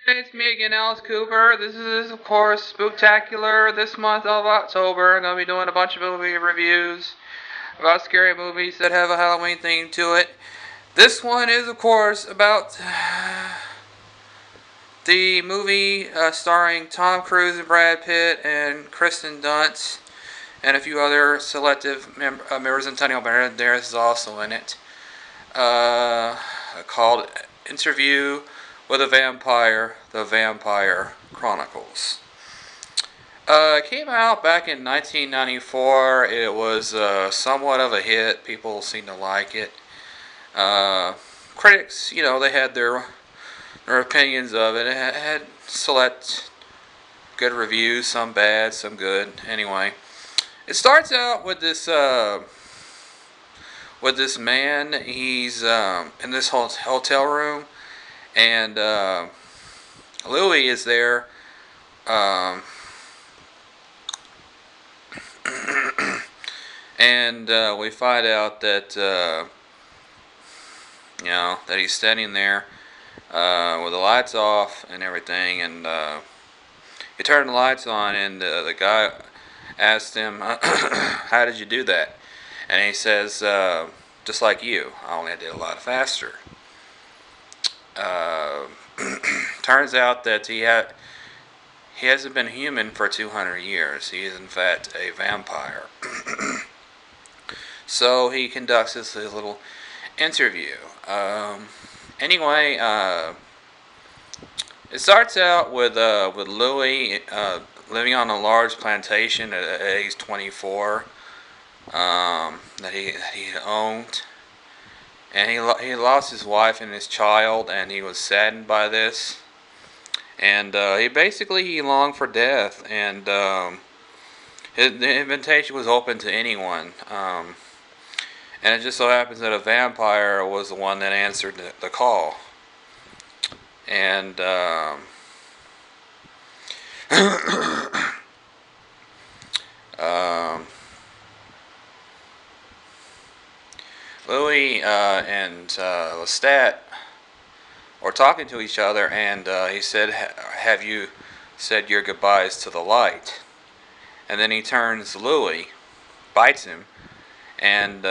It's me again, Alice Cooper. This is, of course, Spooktacular. This month of October, I'm going to be doing a bunch of movie reviews about scary movies that have a Halloween theme to it. This one is, of course, about the movie starring Tom Cruise and Brad Pitt and Kristen Dunst and a few other selective members. Antonio Banderas is also in it. Called Interview with a Vampire, The Vampire Chronicles. It came out back in 1994. It was somewhat of a hit. People seemed to like it. Critics, they had their opinions of it. It had select good reviews, some bad, some good. Anyway, it starts out with this man. He's in this hotel room, and Louis is there. And we find out that that he's standing there with the lights off and everything, and he turned the lights on, and the guy asked him, "How did you do that?" And he says, "Just like you. I only did it a lot faster." Uh, Turns out that he hasn't been human for 200 years. He is in fact a vampire. So he conducts this little interview. Anyway, it starts out with Louis living on a large plantation at age 24 that he owned, and he lost his wife and his child, and he was saddened by this, and he longed for death, and the invitation was open to anyone. And it just so happens that a vampire was the one that answered the call. And Louis and Lestat were talking to each other, and he said, "Have you said your goodbyes to the light?" And then he turns to Louis, bites him, and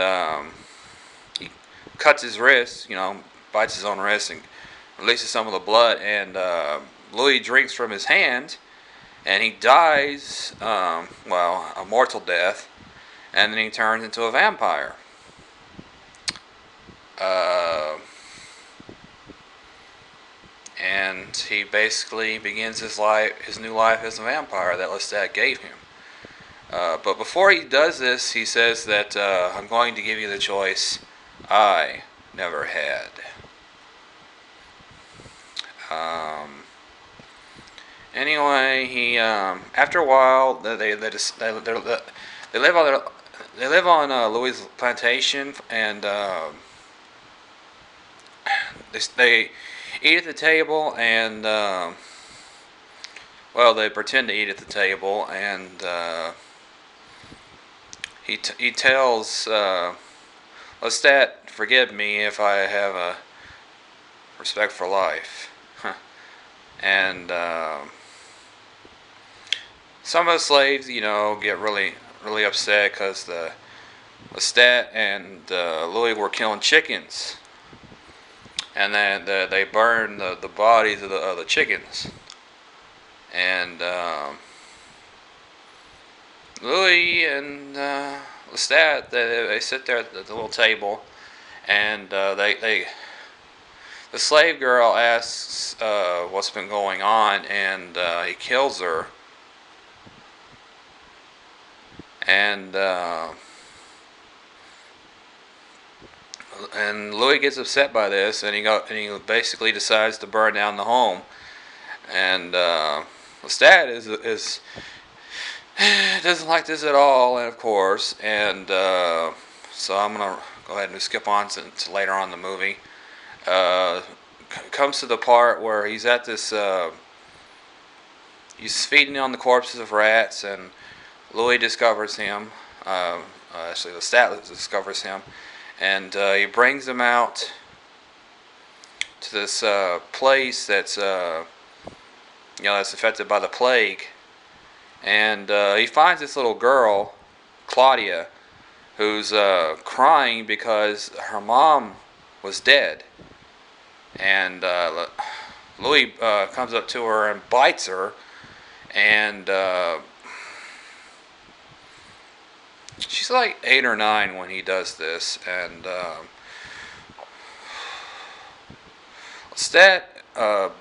he cuts his wrist, bites his own wrist and releases some of the blood, and Louis drinks from his hand, and he dies, a mortal death, and then he turns into a vampire. And he basically begins his new life as a vampire that Lestat gave him. But before he does this, he says that I'm going to give you the choice I never had. Anyway, he after a while they live on Louis' plantation, and they eat at the table, and they pretend to eat at the table, and he tells Lestat, "Forgive me if I have a respect for life." And some of the slaves, get really, really upset because the Lestat and Louis were killing chickens, and then they burned the bodies of the chickens. And Louis and Lestat, they sit there at the little table, and the slave girl asks what's been going on, and he kills her. And Louis gets upset by this, and he basically decides to burn down the home. And Lestat is doesn't like this at all, and of course, and so I'm gonna go ahead and skip on to later on in the movie. Uh, Comes to the part where he's at this. He's feeding on the corpses of rats, and Louis discovers him. Actually, Lestat discovers him, and he brings him out to this place that's that's affected by the plague, and he finds this little girl, Claudia, who's crying because her mom was dead, and Louis comes up to her and bites her, and she's like 8 or 9 when he does this, and Stat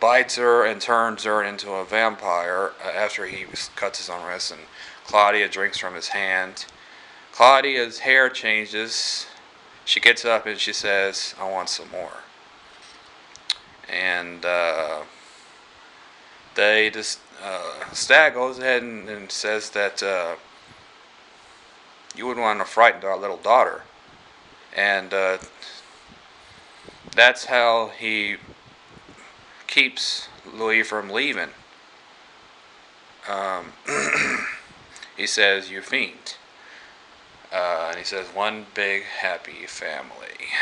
bites her and turns her into a vampire after he cuts his own wrist, and Claudia drinks from his hand. Claudia's hair changes. She gets up and she says, "I want some more." And they just Stat goes ahead and says that you wouldn't want to frighten our little daughter, and that's how he keeps Louis from leaving. Um, he says, "You fiend," and he says, "One big happy family."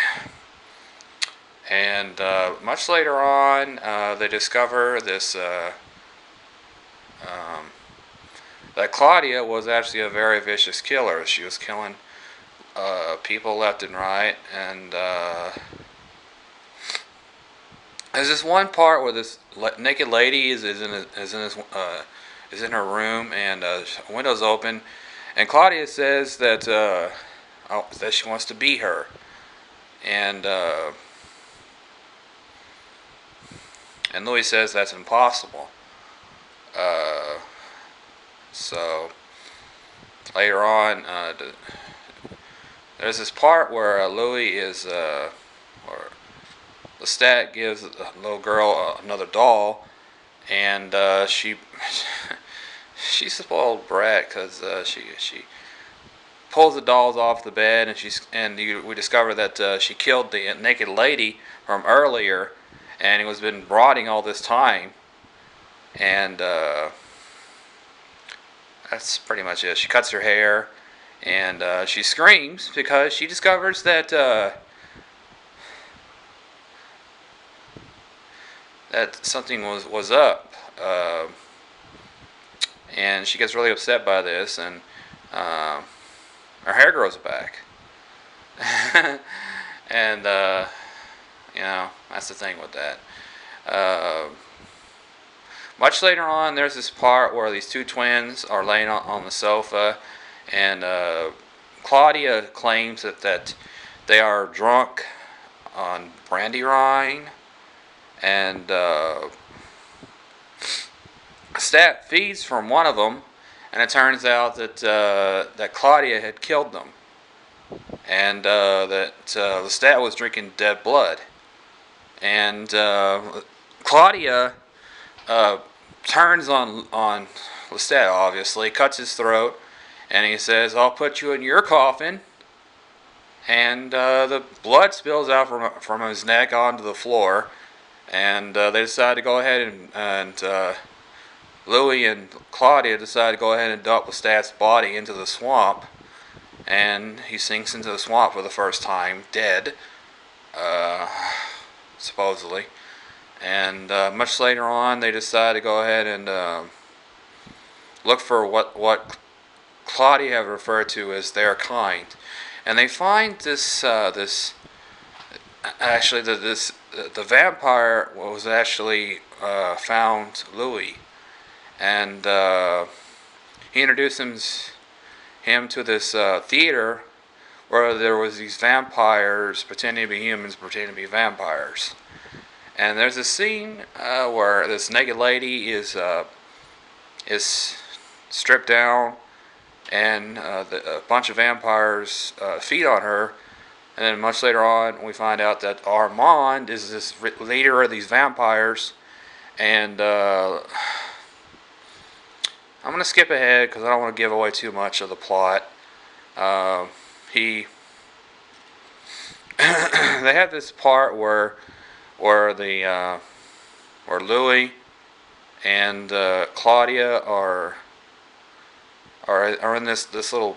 And much later on, they discover this that Claudia was actually a very vicious killer. She was killing people left and right, and there's this one part where this naked lady is in her room, and windows open, and Claudia says that that she wants to be her, and Louis says that's impossible. So later on, there's this part where Louis is, or Lestat gives the little girl another doll, and she's a spoiled brat because she pulls the dolls off the bed, and we discover that she killed the naked lady from earlier, and it was been rotting all this time, and that's pretty much it. She cuts her hair, and she screams because she discovers that that something was up, and she gets really upset by this, and her hair grows back, and that's the thing with that. Much later on, there's this part where these two twins are laying on the sofa, and Claudia claims that they are drunk on brandywine, and Stat feeds from one of them, and it turns out that Claudia had killed them, and that Lestat was drinking dead blood, and Claudia turns on Lestat, obviously, cuts his throat, and he says, "I'll put you in your coffin," and the blood spills out from his neck onto the floor, and they decide to go ahead and Louis and Claudia decide to go ahead and dump Lestat's body into the swamp, and he sinks into the swamp for the first time, dead, supposedly. And much later on, they decide to go ahead and look for what Claudia have referred to as their kind, and they find this actually the vampire was actually found Louis, and he introduced him to this theater where there was these vampires pretending to be humans, pretending to be vampires. And there's a scene where this naked lady is stripped down, and a bunch of vampires feed on her. And then much later on, we find out that Armand is this leader of these vampires, And I'm going to skip ahead because I don't want to give away too much of the plot. He they have this part where the where Louis and Claudia are in this little,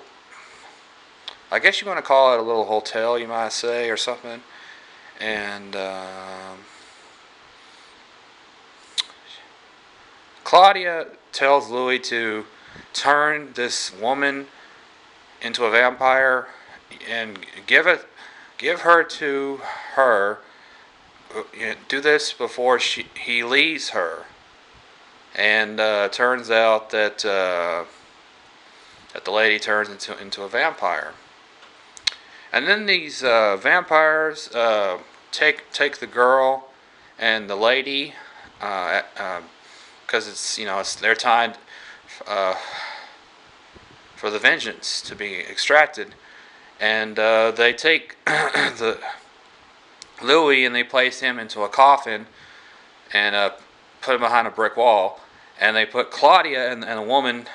I guess you want to call it a little hotel, you might say, or something. And Claudia tells Louis to turn this woman into a vampire and give her to her. Do this before he leaves her. And turns out that that the lady turns into a vampire. And then these vampires take the girl and the lady, because it's their time for the vengeance to be extracted, and they take the Louis and they place him into a coffin and put him behind a brick wall, and they put Claudia and a woman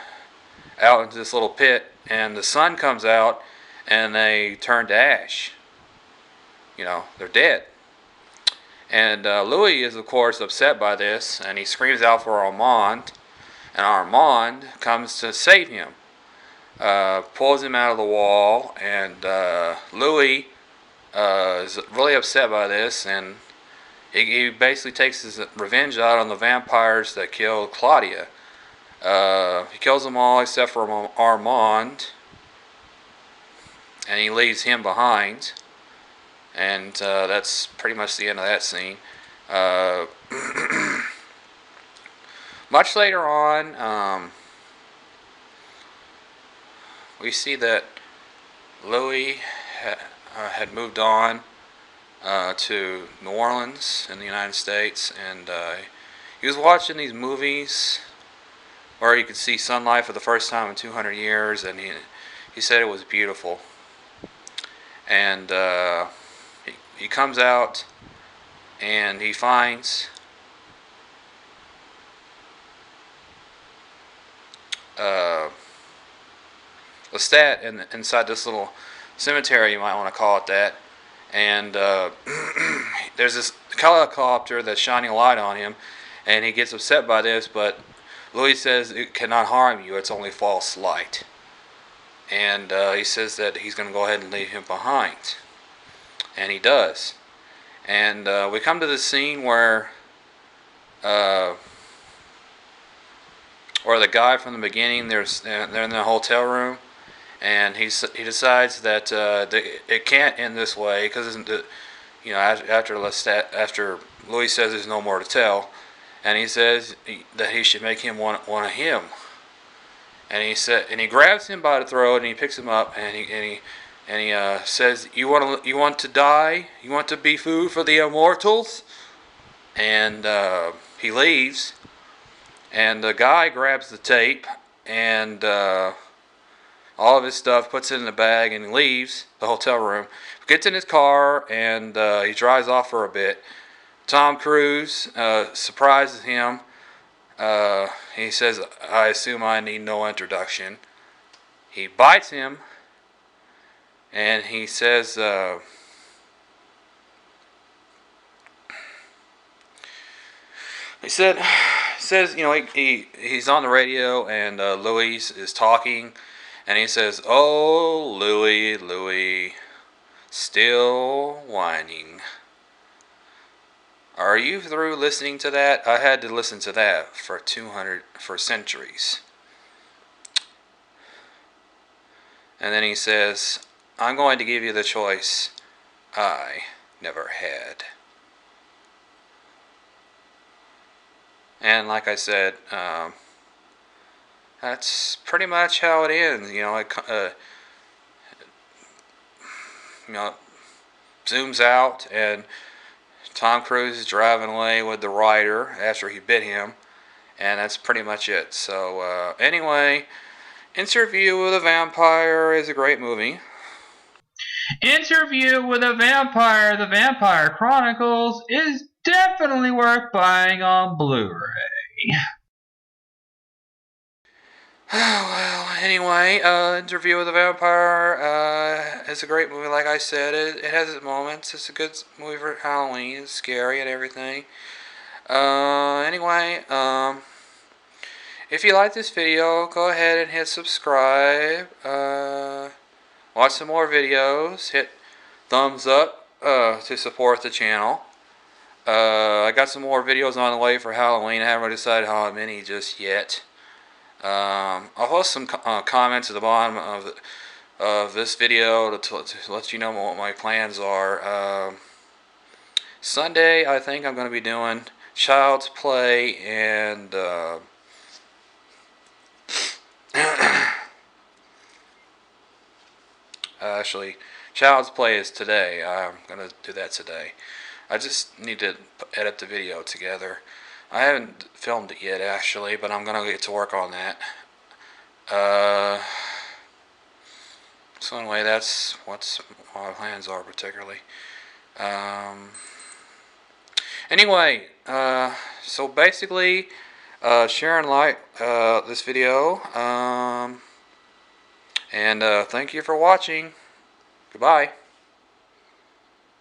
out into this little pit, and the sun comes out and they turn to ash. They're dead. And Louis is, of course, upset by this, and he screams out for Armand, and Armand comes to save him. Pulls him out of the wall, and Louis is really upset by this, and he basically takes his revenge out on the vampires that killed Claudia. He kills them all except for Armand, and he leaves him behind. And that's pretty much the end of that scene. Much later on, we see that Louis had moved on to New Orleans in the United States, and he was watching these movies where you could see sunlight for the first time in 200 years, and he said it was beautiful. And he comes out and he finds Lestat inside this little cemetery, you might want to call it that. And there's this helicopter that's shining a light on him, and he gets upset by this, but Louis says it cannot harm you, it's only false light. And he says that he's going to go ahead and leave him behind. And he does. And we come to the scene where the guy from the beginning, they're in the hotel room, and he decides that it can't end this way because after Louis says there's no more to tell, and he says that he should make him one of him. And he grabs him by the throat and he picks him up and he says, "You want to die? You want to be food for the immortals?" And he leaves. And the guy grabs the tape and all of his stuff, puts it in the bag, and he leaves the hotel room. Gets in his car and he drives off for a bit. Tom Cruise surprises him. He says, "I assume I need no introduction." He bites him, and he says, he's on the radio, and Louis is talking, and he says, "Oh, Louis, still whining. Are you through listening to that? I had to listen to that for centuries." And then he says, "I'm going to give you the choice I never had." And like I said, that's pretty much how it ends. Zooms out, and Tom Cruise is driving away with the writer after he bit him, and that's pretty much it. So anyway, Interview with a Vampire is a great movie. Interview with a Vampire, the Vampire Chronicles, is Definitely worth buying on Blu-ray. Well, anyway, Interview with the Vampire is a great movie. Like I said, it has its moments. It's a good movie for Halloween. It's scary and everything. Anyway, if you like this video, go ahead and hit subscribe. Watch some more videos. Hit thumbs up to support the channel. I got some more videos on the way for Halloween. I haven't really decided how many just yet. I'll post some comments at the bottom of this video to let you know what my plans are. Sunday, I think I'm going to be doing Child's Play and actually, Child's Play is today. I'm going to do that today. I just need to edit the video together. I haven't filmed it yet, actually, but I'm going to get to work on that. So anyway, that's what my plans are particularly. Anyway, so basically, share and like this video. And thank you for watching. Goodbye.